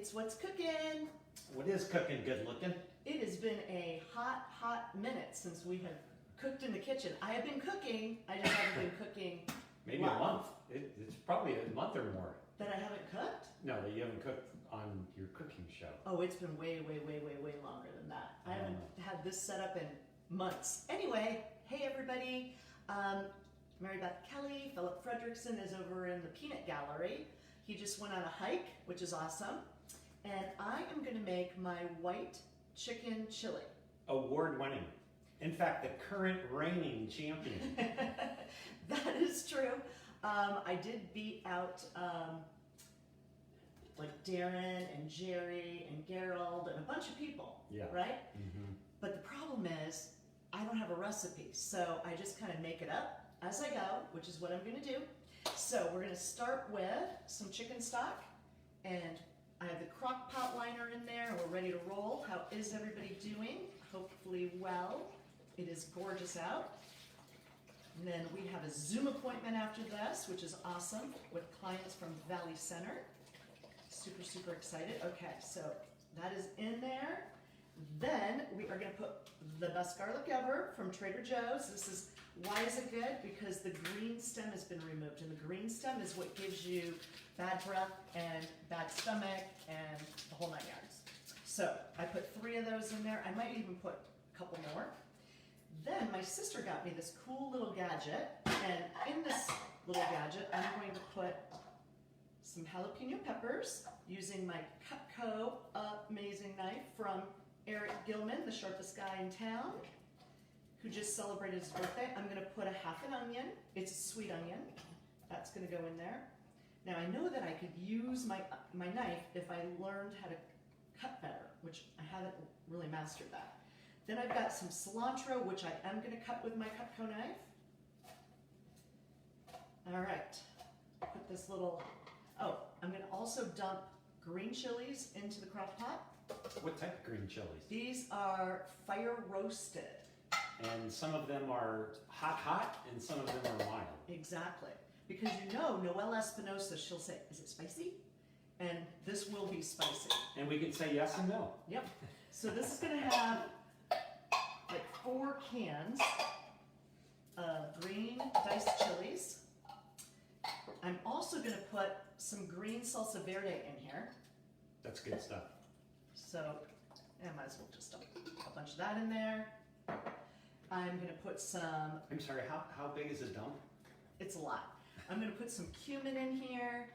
It's what's cooking. What is cooking good looking? It has been a hot minute since we have cooked in the kitchen. I have been cooking, I just haven't been cooking. Maybe a month. It's probably a month or more. That I haven't cooked? No, that you haven't cooked on your cooking show. Oh, it's been way longer than that. I haven't had this set up in months. Anyway, hey everybody. Mary Beth Kellee, Philip Fredrickson is over in the Peanut Gallery. He just went on a hike, which is awesome. And I am gonna make my white chicken chili. Award-winning. In fact, the current reigning champion. That is true. I did beat out like Darren and Jerry and Gerald and a bunch of people, right? Mm-hmm. But the problem is I don't have a recipe, so I just kind of make it up as I go, which is what I'm gonna do. So we're gonna start with some chicken stock, and I have the crock pot liner in there, and we're ready to roll. How is everybody doing? Hopefully well. It is gorgeous out. And then we have a Zoom appointment after this, which is awesome, with clients from Valley Center. Super excited. Okay, so that is in there. Then we are gonna put the best garlic ever from Trader Joe's. This is, why is it good? Because the green stem has been removed, and the green stem is what gives you bad breath and bad stomach and the whole 9 yards. So I put 3 of those in there. I might even put a couple more. Then my sister got me this cool little gadget, and in this little gadget, I'm going to put some jalapeno peppers using my Cutco amazing knife from Eric Gilman, the sharpest guy in town, who just celebrated his birthday. I'm gonna put a half an onion. It's a sweet onion. That's gonna go in there. Now I know that I could use my knife if I learned how to cut better, which I haven't really mastered that. Then I've got some cilantro, which I am gonna cut with my Cutco knife. All right, put this little, I'm gonna also dump green chilies into the crock pot. What type of green chilies? These are fire roasted. And some of them are hot, and some of them are mild. Exactly. Because you know, Noelle Espinosa, she'll say, is it spicy? And this will be spicy. And we can say yes and no. Yep. So this is gonna have like 4 cans of green diced chilies. I'm also gonna put some green salsa verde in here. That's good stuff. So, I might as well just dump a bunch of that in there. I'm gonna put some... I'm sorry, how big is a dump? It's a lot. I'm gonna put some cumin in here.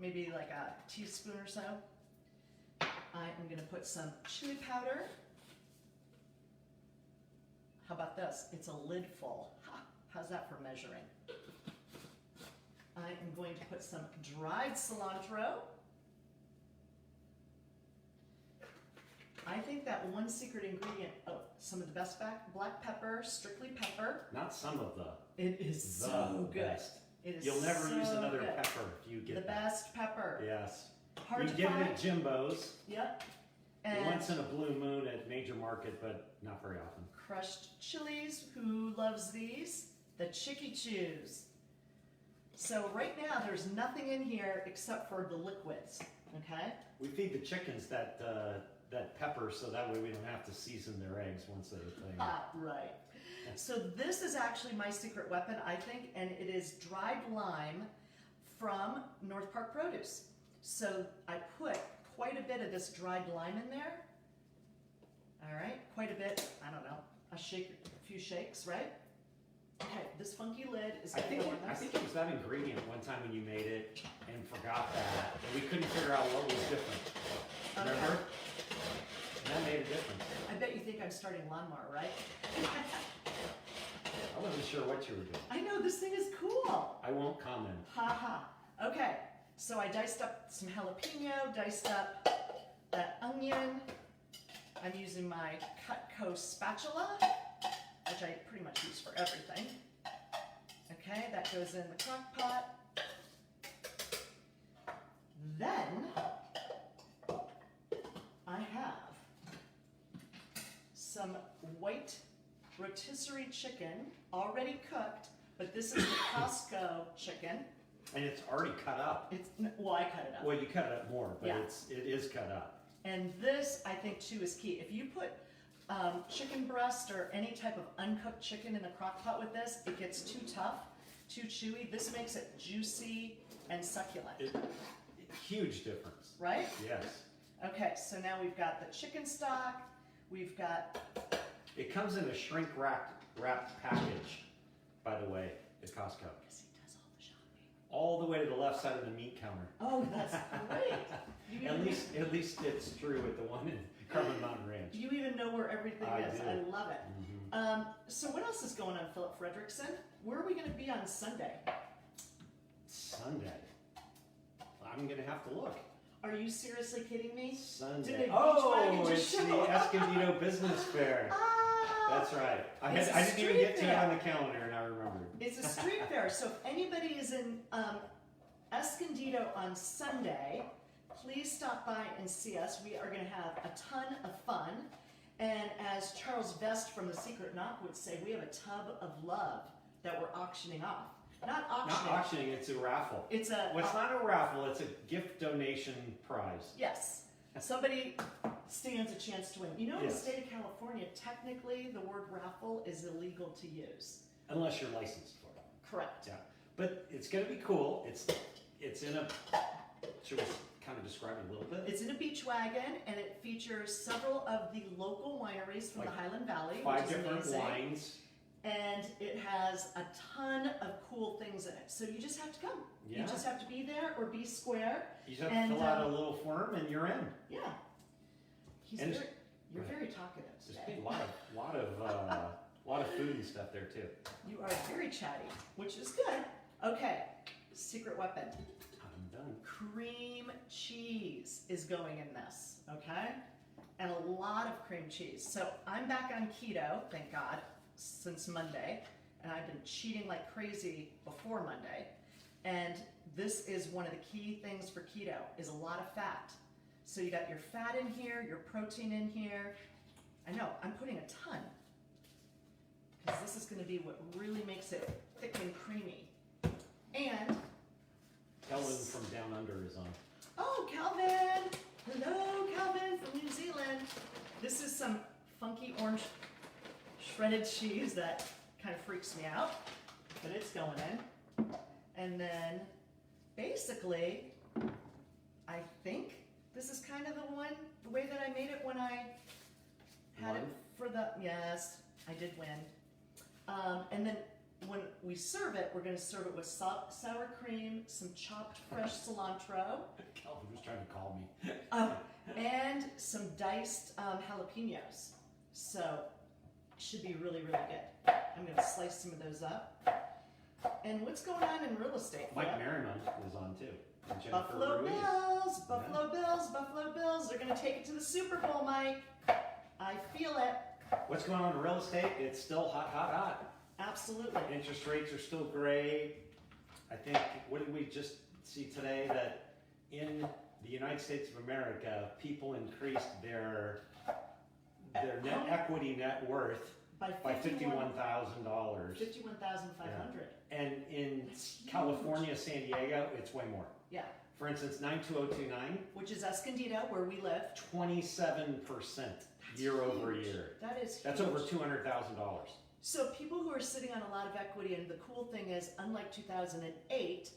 Maybe like a teaspoon or so. I am gonna put some chili powder. How about this? It's a lid full. How's that for measuring? I am going to put some dried cilantro. I think that one secret ingredient, some of the best black pepper, strictly pepper. Not some of the. It is so good. Best. It is You'll never so use another good. pepper if you get the best pepper. Yes. Hard you to get find. it at Jimbo's. Yep. And once in a blue moon at Major Market, but not very often. Crushed chilies. Who loves these? The Chicky Chews. So right now there's nothing in here except for the liquids. Okay. We feed the chickens that pepper so that way we don't have to season their eggs once they right. So this is actually my secret weapon, I think, and it is dried lime from North Park Produce. So I put quite a bit of this dried lime in there. All right, quite a bit. I don't know, a few shakes, right? Okay, this funky lid is going to go on this. I think it was that ingredient one time when you made it and forgot that, and we couldn't figure out what was different. Okay. Remember? And that made a difference. I bet you think I'm starting lawnmower, right? I wasn't sure what you were doing. I know, this thing is cool. I won't comment. Ha ha. Okay, so I diced up some jalapeno, diced up that onion. I'm using my Cutco spatula, which I pretty much use for everything. Okay, that goes in the crock pot. Then I have some white rotisserie chicken, already cooked, but this is the Costco chicken. And it's already cut up. Well, I cut it up. Well, you cut it up more, but Yeah. it is cut up. And this, I think, too, is key. If you put chicken breast or any type of uncooked chicken in a crock pot with this, it gets too tough, too chewy. This makes it juicy and succulent. Huge difference. Right? Yes. Okay, so now we've got the chicken stock. We've got... It comes in a shrink wrapped package, by the way, at Costco. Because he does all the shopping. All the way to the left side of the meat counter. Oh, that's great. At least it's true with the one in Carbon Mountain Ranch. You even know where everything is. do. I love it. So what else is going on, Philip Fredrickson? Where are we going to be on Sunday? Sunday? I'm going to have to look. Are you seriously kidding me? Sunday. Did a beach Oh, wagon it's just the show up? Escondido Business Fair. That's right. I It's a didn't even street get to it fair. on the calendar, and I remembered. It's a street fair, so if anybody is in Escondido on Sunday, please stop by and see us. We are going to have a ton of fun. And as Charles Vest from The Secret Knock would say, we have a tub of love that we're auctioning off. Not auctioning. Not auctioning, it's a raffle. It's a... Well, it's not a raffle, it's a gift donation prize. Yes. Somebody stands a chance to win. You know, in the Yes. state of California, technically the word raffle is illegal to use. Unless you're licensed for it. Correct. Yeah. But it's going to be cool. It's in a... Should we kind of describe it a little bit? It's in a beach wagon, and it features several of the local wineries from the Highland Valley, which 5 is different amazing. wines. And it has a ton of cool things in it. So you just have to come. Yeah. You just have to be there or be square. You just have to fill out a little form and you're in. Yeah. You're very talkative There's today. a lot of food and stuff there too. You are very chatty, which is good. Okay, secret weapon. I'm done. Cream cheese is going in this, okay? And a lot of cream cheese. So I'm back on keto, thank God, since Monday. And I've been cheating like crazy before Monday. And this is one of the key things for keto, is a lot of fat. So you got your fat in here, your protein in here. I know, I'm putting a ton. Because this is gonna be what really makes it thick and creamy. And, Kellee from Down Under is on. oh, Calvin! Hello, Calvin from New Zealand. This is some funky orange shredded cheese that kind of freaks me out, but it's going in. And then, basically, I think this is kind of the way that I made it when I had it for the, yes, I did win. And then when we serve it, we're going to serve it with sour cream, some chopped fresh cilantro. Kellee was trying to call me. And some diced jalapenos. So, it should be really, really good. I'm going to slice some of those up. And what's going on in real estate? Mike Merriman is on too. And Jennifer Buffalo Ruiz. Bills, Buffalo Bills, Buffalo Bills. They're going to take it to the Super Bowl, Mike. I feel it. What's going on in real estate? It's still hot, hot, hot. Absolutely. Interest rates are still great. I think, what did we just see today? That in the United States of America, people increased their net equity net worth by $51,000. $51,500. And in California, San Diego, it's way more. Yeah. For instance, 92029, Which is Escondido, where we live. 27% year over year. That is huge. That's over $200,000. So people who are sitting on a lot of equity, and the cool thing is, unlike 2008,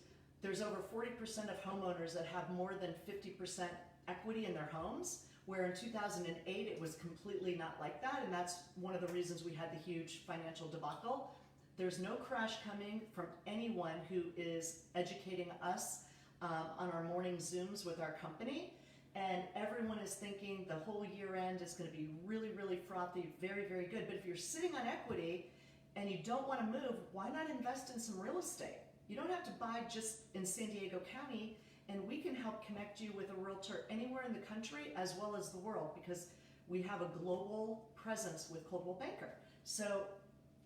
there's over 40% of homeowners that have more than 50% equity in their homes, where in 2008 it was completely not like that, and that's one of the reasons we had the huge financial debacle. There's no crash coming from anyone who is educating us on our morning Zooms with our company, and everyone is thinking the whole year end is going to be really, really frothy, very, very good. But if you're sitting on equity and you don't want to move, why not invest in some real estate? You don't have to buy just in San Diego County, and we can help connect you with a realtor anywhere in the country as well as the world, because we have a global presence with Coldwell Banker. So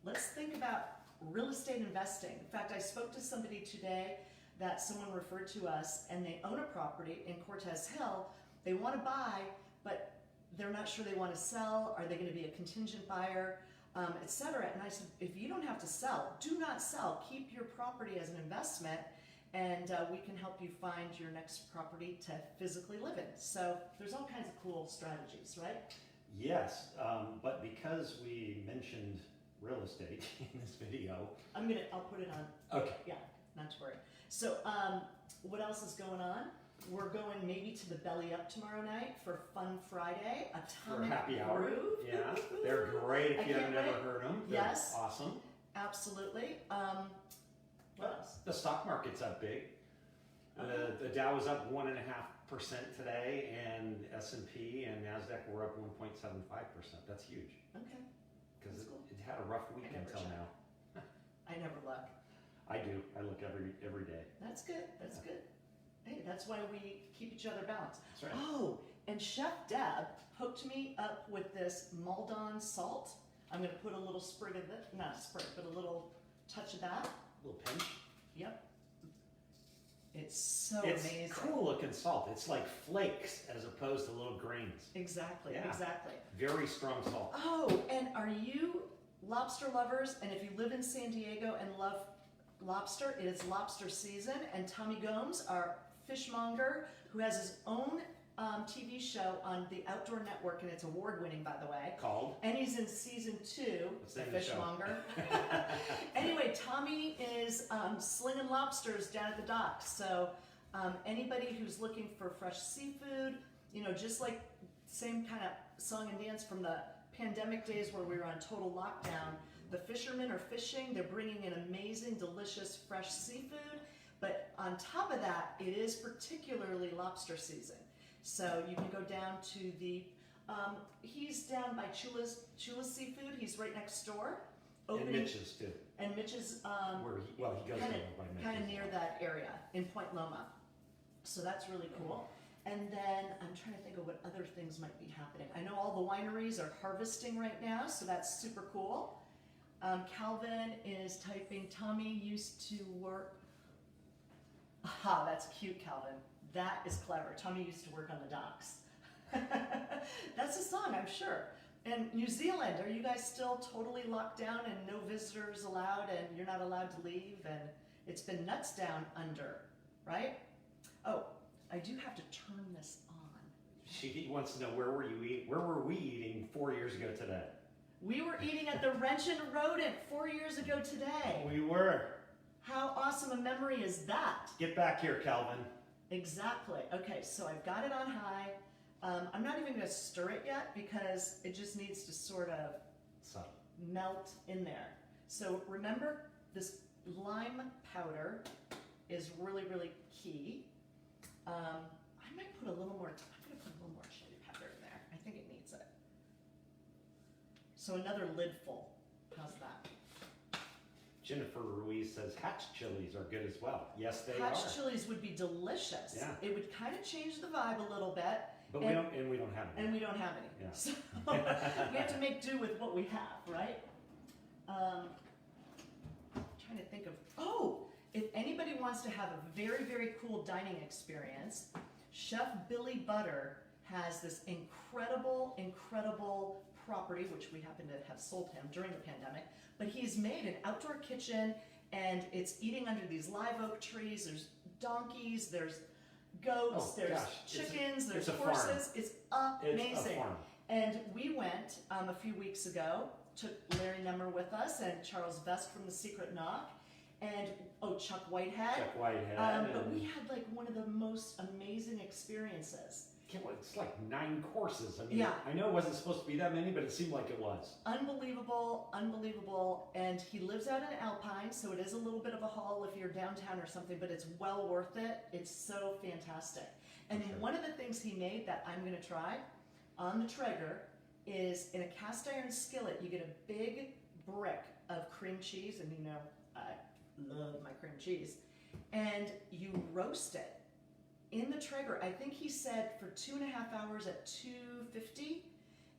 let's think about real estate investing. In fact, I spoke to somebody today that someone referred to us, and they own a property in Cortez Hill. They want to buy, but they're not sure they want to sell. Are they going to be a contingent buyer, etc.? And I said, if you don't have to sell, do not sell. Keep your property as an investment, and we can help you find your next property to physically live in. So there's all kinds of cool strategies, right? Yes, but because we mentioned real estate in this video. I'll put it on. Okay. Yeah, not to worry. So what else is going on? We're going maybe to the Belly Up tomorrow night for Fun Friday. For happy hour. Yeah, they're great if you have never heard them. They're yes. Awesome. Absolutely. What else? The stock market's up big. The Dow is up 1.5% today, and S&P and NASDAQ were up 1.75%. That's huge. Okay. Because cool. it had a rough week until now. I never look. I do. I look every day. That's good. That's good. Hey, that's why we keep each other balanced. That's right. Oh, and Chef Deb hooked me up with this Maldon Salt. I'm going to put a little sprig of it, not a sprig, but a little touch of that. A little pinch. Yep. It's so amazing. It's cool looking salt. It's like flakes as opposed to little grains. Exactly, Yeah. exactly. Very strong salt. Oh, and are you lobster lovers? And if you live in San Diego and love lobster, it is lobster season. And Tommy Gomes, our fishmonger, who has his own TV show on the Outdoor Network, and it's award-winning, by the way. Called? And he's in season 2, What's The the name of the show? Fishmonger. Anyway, Tommy is slinging lobsters down at the docks. So anybody who's looking for fresh seafood, you know, just like same kind of song and dance from the pandemic days where we were on total lockdown, the fishermen are fishing. They're bringing in amazing, delicious, fresh seafood. But on top of that, it is particularly lobster season. So you can go down to the, he's down by Chula's Seafood. He's right next door. And Mitch's too. And Mitch's, Where he goes kind by Mitch's. of near that area in Point Loma. So that's really cool. And then I'm trying to think of what other things might be happening. I know all the wineries are harvesting right now, so that's super cool. Calvin is typing, Tommy used to work. Aha, that's cute, Calvin. That is clever. Tommy used to work on the docks. That's a song, I'm sure. And New Zealand, are you guys still totally locked down and no visitors allowed and you're not allowed to leave? And it's been nuts down under, right? Oh, I do have to turn this on. She wants to know where were we eating 4 years ago today? We were eating at the Wrench and Rodent 4 years ago today. We were. How awesome a memory is that? Get back here, Calvin. Exactly. Okay, so I've got it on high. I'm not even going to stir it yet because it just needs to sort of melt in there. So remember, this lime powder is really, really key. I might put a little more, I'm going to put a little more chili powder in there. I think it needs it. So another lid full. How's that? Jennifer Ruiz says hatch chilies are good as well. Yes, they are. Hatch chilies would be delicious. Yeah. It would kind of change the vibe a little bit. But we don't have any. And we don't have any. Yeah. So we have to make do with what we have, right? Trying to think of, if anybody wants to have a very, very cool dining experience, Chef Billy Butter has this incredible, incredible property, which we happen to have sold him during the pandemic, but he's made an outdoor kitchen and it's eating under these live oak trees. There's donkeys, there's goats, there's chickens, there's horses. It's amazing. It's a farm. And we went a few weeks ago, took Larry Nummer with us and Charles Vest from The Secret Knock, and Chuck Whitehead. Chuck Whitehead. But we had like one of the most amazing experiences. It's like 9 courses. I mean, yeah. I know it wasn't supposed to be that many, but it seemed like it was. Unbelievable, unbelievable. And he lives out in Alpine, so it is a little bit of a haul if you're downtown or something, but it's well worth it. It's so fantastic. And one of the things he made that I'm going to try on the Traeger is in a cast iron skillet, you get a big brick of cream cheese, and you know, I love my cream cheese, and you roast it in the Traeger. I think he said for 2.5 hours at 250,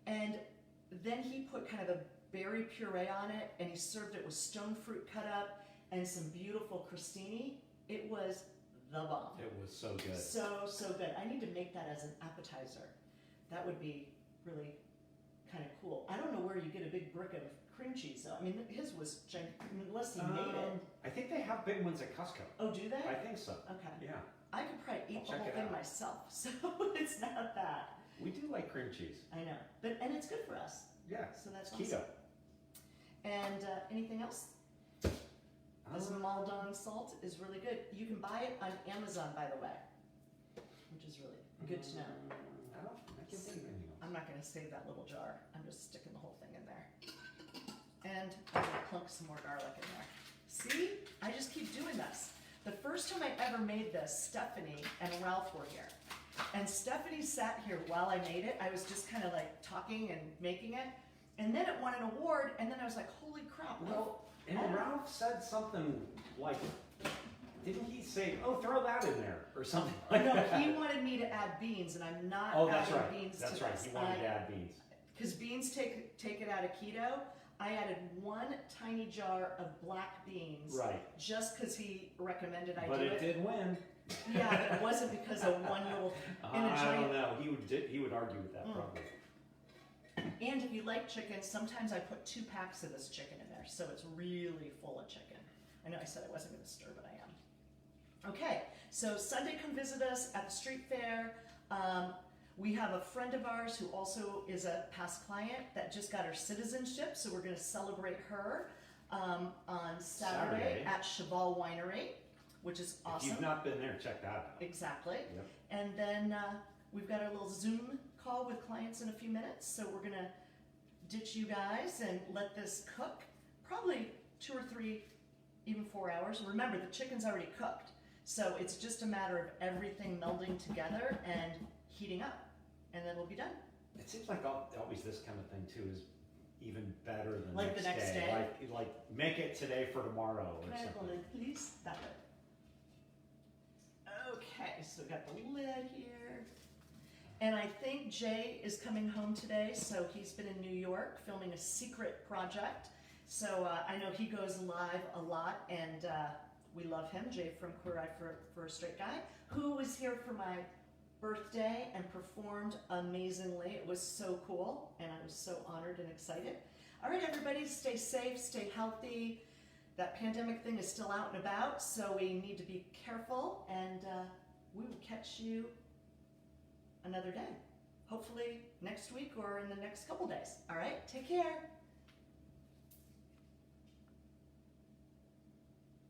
and then he put kind of a berry puree on it, and he served it with stone fruit cut up and some beautiful crostini. It was the bomb. It was so good. So good. I need to make that as an appetizer. That would be really kind of cool. I don't know where you get a big brick of cream cheese though. I mean, his was unless he made it. I think they have big ones at Costco. Oh, do they? I think so. Okay. Yeah. I could probably eat the whole thing myself, so it's not that. We do like cream cheese. I know, and it's good for us. Yeah. So that's KETO. awesome. And anything else? This Maldon Salt is really good. You can buy it on Amazon, by the way, which is really good to know. I can't think of anything else. I'm not going to save that little jar. I'm just sticking the whole thing in there. And I'm going to plunk some more garlic in there. See? I just keep doing this. The first time I ever made this, Stephanie and Ralph were here. And Stephanie sat here while I made it. I was just kind of like talking and making it. And then it won an award, and then I was like, holy crap. Well, and Ralph said something like, didn't he say, oh, throw that in there, or something like that? No, he wanted me to add beans, and I'm not adding beans to this. That's right, he wanted to add beans. Because beans take it out of keto. I added one tiny jar of black beans. Right. Just because he recommended I do it. But it did win. Yeah, but it wasn't because of one little in a I don't know, he would argue with that probably. And if you like chicken, sometimes I put 2 packs of this chicken in there, so it's really full of chicken. I know I said I wasn't going to stir, but I am. Okay, so Sunday come visit us at the street fair. We have a friend of ours who also is a past client that just got her citizenship, so we're going to celebrate her on Saturday at Cheval Winery, which is awesome. If you've not been there, check that out. Exactly. Yep. And then we've got our little Zoom call with clients in a few minutes, so we're gonna ditch you guys and let this cook probably 2 or 3, even 4 hours. Remember, the chicken's already cooked, so it's just a matter of everything melding together and heating up, and then we'll be done. It seems like always this kind of thing too is even better than like the next day. Like make it today for tomorrow or Can I have the something. lid, please? That lid. Okay, so we got the lid here. And I think Jay is coming home today, so he's been in New York filming a secret project. So I know he goes live a lot, and we love him, Jay from Queer Eye for a Straight Guy, who was here for my birthday and performed amazingly. It was so cool, and I was so honored and excited. All right, everybody, stay safe, stay healthy. That pandemic thing is still out and about, so we need to be careful, and we will catch you another day. Hopefully next week or in the next couple days. All right, take care.